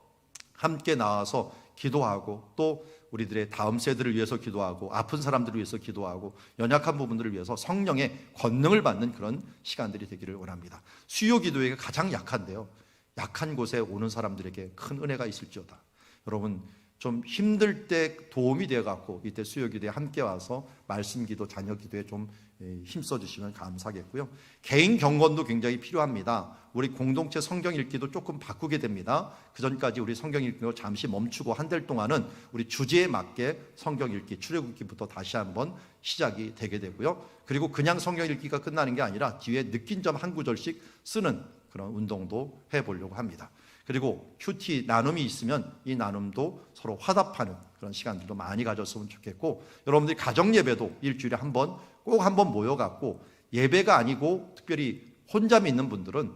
함께 나와서 기도하고, 또 우리들의 다음 세대를 위해서 기도하고, 아픈 사람들을 위해서 기도하고, 연약한 부분들을 위해서 성령의 권능을 받는 그런 시간들이 되기를 원합니다. 수요 기도회가 가장 약한데요, 약한 곳에 오는 사람들에게 큰 은혜가 있을지어다. 여러분 좀 힘들 때 도움이 되어갖고 이때 수요기도에 함께 와서 말씀기도, 자녀기도에 좀 힘써 주시면 감사하겠고요. 개인 경건도 굉장히 필요합니다. 우리 공동체 성경 읽기도 조금 바꾸게 됩니다. 그 전까지 우리 성경 읽기로 잠시 멈추고 한 달 동안은 우리 주제에 맞게 성경 읽기, 출애굽기부터 다시 한번 시작이 되게 되고요. 그리고 그냥 성경 읽기가 끝나는 게 아니라 뒤에 느낀 점 한 구절씩 쓰는 그런 운동도 해보려고 합니다. 그리고 큐티 나눔이 있으면 이 나눔도 서로 화답하는 그런 시간들도 많이 가졌으면 좋겠고, 여러분들이 가정 예배도 일주일에 꼭 한번 모여갖고, 예배가 아니고 특별히 혼자 믿는 분들은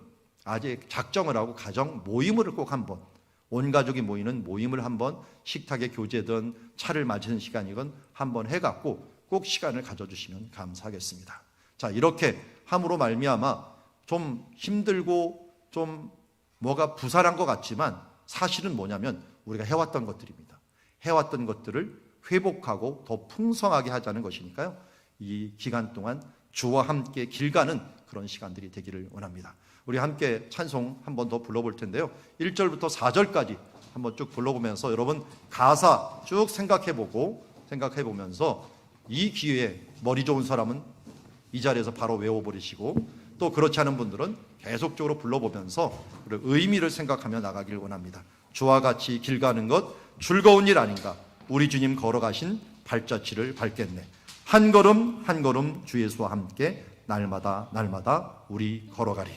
아직 작정을 하고 가정 모임을 꼭 한번, 온 가족이 모이는 모임을 한번, 식탁에 교제든 차를 마시는 시간이건 한번 해갖고 꼭 시간을 가져주시면 감사하겠습니다. 자, 이렇게 함으로 말미암아 좀 힘들고 좀 뭐가 부살한 것 같지만 사실은 뭐냐면 우리가 해왔던 것들입니다. 해왔던 것들을 회복하고 더 풍성하게 하자는 것이니까요. 이 기간 동안 주와 함께 길 가는 그런 시간들이 되기를 원합니다. 우리 함께 찬송 한 번 더 불러볼 텐데요. 1절부터 4절까지 한번 쭉 불러보면서 여러분 가사 쭉 생각해보면서 이 기회에 머리 좋은 사람은 이 자리에서 바로 외워버리시고, 또 그렇지 않은 분들은 계속적으로 불러보면서 의미를 생각하며 나가길 원합니다. 주와 같이 길 가는 것 즐거운 일 아닌가. 우리 주님 걸어가신 발자취를 밟겠네. 한 걸음 한 걸음 주 예수와 함께 날마다 우리 걸어가리.